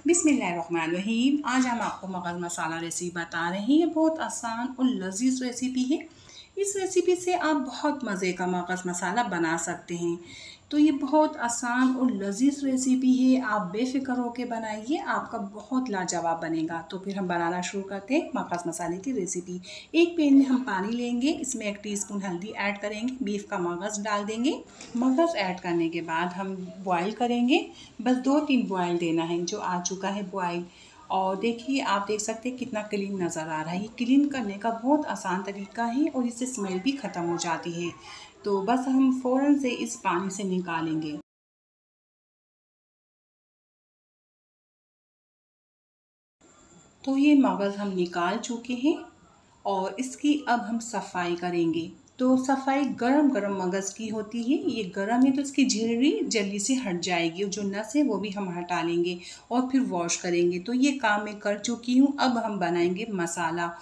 बिस्मिल्लाहिर्रहमानिर्रहीम। आज हम आपको मगज़ मसाला रेसिपी बता रहे हैं। ये बहुत आसान और लजीज रेसिपी है। इस रेसिपी से आप बहुत मज़े का मगज़ मसाला बना सकते हैं। तो ये बहुत आसान और लजीज रेसिपी है। आप बेफिक्र होकर बनाइए, आपका बहुत लाजवाब बनेगा। तो फिर हम बनाना शुरू करते हैं मगज़ मसाले की रेसिपी। एक पैन में हम पानी लेंगे, इसमें 1 टीस्पून हल्दी ऐड करेंगे, बीफ का मगज़ डाल देंगे। मगज़ ऐड करने के बाद हम बॉईल करेंगे। बस 2-3 बॉईल देना है, जो आ चुका है बॉईल। और देखिए, आप देख सकते हैं कितना क्लीन नज़र आ रहा है। ये क्लीन करने का बहुत आसान तरीका है और इससे स्मेल भी ख़त्म हो जाती है। तो बस हम फ़ौरन से इस पानी से निकालेंगे। तो ये मगज़ हम निकाल चुके हैं और इसकी अब हम सफाई करेंगे। तो सफाई गरम गरम मगज़ की होती है। ये गरम है तो इसकी झिल्ली जल्दी से हट जाएगी और जो नस है वो भी हम हटा लेंगे और फिर वॉश करेंगे। तो ये काम मैं कर चुकी हूँ। अब हम बनाएंगे मसाला।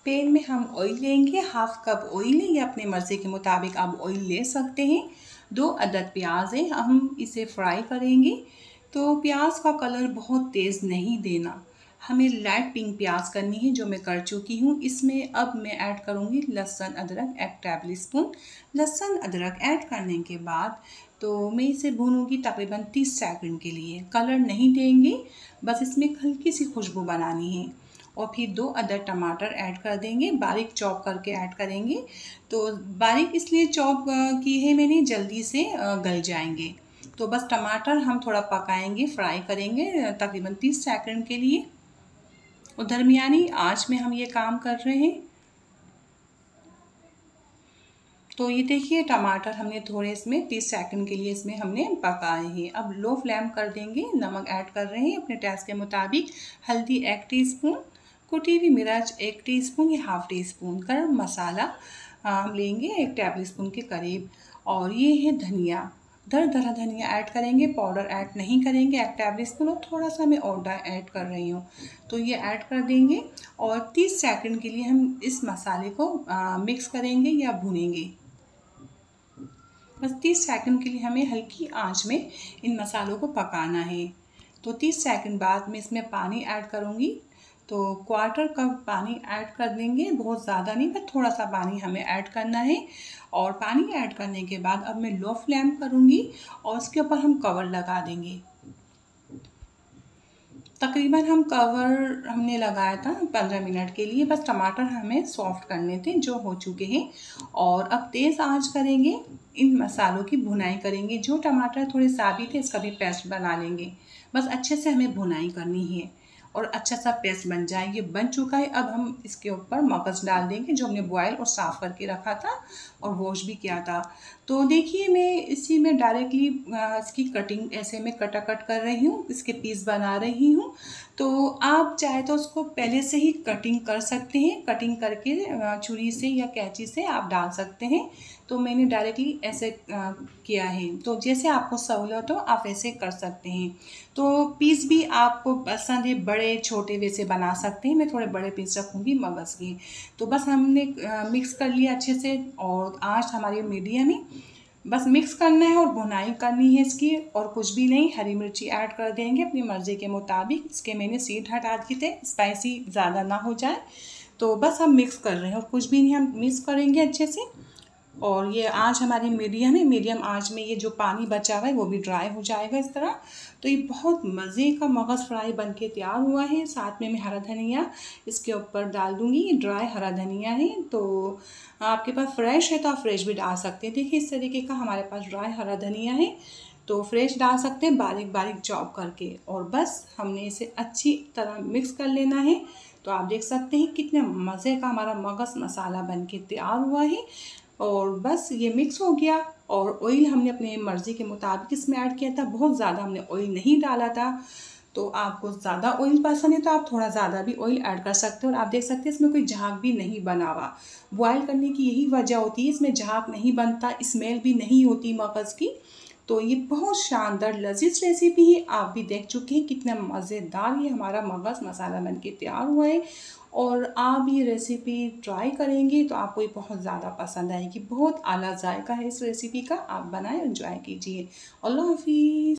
पैन में हम ऑयल लेंगे, 1/2 कप ऑयल है, या अपने मर्ज़ी के मुताबिक आप ऑयल ले सकते हैं। 2 अदद प्याज है, हम इसे फ्राई करेंगे। तो प्याज का कलर बहुत तेज़ नहीं देना, हमें लाइट पिंक प्याज करनी है, जो मैं कर चुकी हूँ। इसमें अब मैं ऐड करूँगी लहसुन अदरक 1 टेबल स्पून। लहसुन अदरक ऐड करने के बाद तो मैं इसे भूनूंगी तकरीबन 30 सेकंड के लिए। कलर नहीं देंगे, बस इसमें हल्की सी खुशबू बनानी है। और फिर 2 अदद टमाटर ऐड कर देंगे, बारीक चॉप करके ऐड करेंगे। तो बारीक इसलिए चॉप की है मैंने, जल्दी से गल जाएंगे। तो बस टमाटर हम थोड़ा पकाएंगे, फ्राई करेंगे तकरीबन 30 सेकंड के लिए और दरमियानी आंच में हम ये काम कर रहे हैं। तो ये देखिए, टमाटर हमने थोड़े इसमें 30 सेकंड के लिए इसमें हमने पकाए हैं। अब लो फ्लेम कर देंगे। नमक ऐड कर रहे हैं अपने टेस्ट के मुताबिक। हल्दी 1 टीस्पून, कुटी हुई मिर्च 1 टीस्पून या 1/2 टीस्पून। गरम मसाला हम लेंगे 1 टेबल स्पून के करीब। और ये है धनिया, दरदरा धनिया ऐड करेंगे, पाउडर ऐड नहीं करेंगे। 1 टेबल स्पून और थोड़ा सा मैं और ऐड कर रही हूँ। तो ये ऐड कर देंगे और 30 सेकंड के लिए हम इस मसाले को मिक्स करेंगे या भूनेंगे। बस 30 सेकंड के लिए हमें हल्की आंच में इन मसालों को पकाना है। तो 30 सेकंड बाद मैं इसमें पानी ऐड करूँगी। तो 1/4 कप पानी ऐड कर देंगे, बहुत ज़्यादा नहीं, बस थोड़ा सा पानी हमें ऐड करना है। और पानी ऐड करने के बाद अब मैं लो फ्लेम करूँगी और उसके ऊपर हम कवर लगा देंगे। तकरीबन हमने लगाया था 15 मिनट के लिए। बस टमाटर हमें सॉफ्ट करने थे, जो हो चुके हैं। और अब तेज़ आंच करेंगे, इन मसालों की भुनाई करेंगे। जो टमाटर थोड़े साबित थे, इसका भी पेस्ट बना लेंगे। बस अच्छे से हमें भुनाई करनी है और अच्छा सा पेस्ट बन जाए। ये बन चुका है। अब हम इसके ऊपर मगज़ डाल देंगे, जो हमने बॉयल और साफ़ करके रखा था और वॉश भी किया था। तो देखिए, मैं इसी में डायरेक्टली इसकी कटिंग ऐसे में कट कर रही हूँ, इसके पीस बना रही हूँ। तो आप चाहे तो उसको पहले से ही कटिंग कर सकते हैं। कटिंग करके छुरी से या कैंची से आप डाल सकते हैं। तो मैंने डायरेक्टली ऐसे किया है। तो जैसे आपको सहूलत हो आप ऐसे कर सकते हैं। तो पीस भी आपको पसंद है, बड़े छोटे वैसे बना सकते हैं। मैं थोड़े बड़े पीस रखूँगी मगज़ के। तो बस हमने मिक्स कर लिया अच्छे से और आंच हमारी मीडियम है। बस मिक्स करना है और भुनाई करनी है इसकी, और कुछ भी नहीं। हरी मिर्ची ऐड कर देंगे अपनी मर्ज़ी के मुताबिक। इसके मैंने सीड हटा दिए थे, स्पाइसी ज़्यादा ना हो जाए। तो बस हम मिक्स कर रहे हैं और कुछ भी नहीं, हम मिक्स करेंगे अच्छे से। और ये आंच हमारी मीडियम है। मीडियम आंच में ये जो पानी बचा हुआ है वो भी ड्राई हो जाएगा इस तरह। तो ये बहुत मज़े का मगज़ फ्राई बनके तैयार हुआ है। साथ में मैं हरा धनिया इसके ऊपर डाल दूँगी। ये ड्राई हरा धनिया है, तो आपके पास फ्रेश है तो आप फ्रेश भी डाल सकते हैं। देखिए, इस तरीके का हमारे पास ड्राई हरा धनिया है, तो फ्रेश डाल सकते हैं बारीक बारीक चॉप करके। और बस हमने इसे अच्छी तरह मिक्स कर लेना है। तो आप देख सकते हैं कितने मज़े का हमारा मगज़ मसाला बनके तैयार हुआ है। और बस ये मिक्स हो गया। और ऑयल हमने अपने मर्ज़ी के मुताबिक इसमें ऐड किया था, बहुत ज़्यादा हमने ऑयल नहीं डाला था। तो आपको ज़्यादा ऑयल पसंद है तो आप थोड़ा ज़्यादा भी ऑयल ऐड कर सकते हो। और आप देख सकते हैं इसमें कोई झाग भी नहीं बना हुआ। बॉयल करने की यही वजह होती है, इसमें झाग नहीं बनता, स्मेल भी नहीं होती मगज़ की। तो ये बहुत शानदार लजीज रेसिपी है। आप भी देख चुके हैं कितना मज़ेदार ये हमारा मगज़ मसाला बनके तैयार हुआ है। और आप ये रेसिपी ट्राई करेंगे तो आपको ये बहुत ज़्यादा पसंद आएगी। बहुत आला जायका है इस रेसिपी का। आप बनाएं, एंजॉय कीजिए। अल्लाह हाफिज़।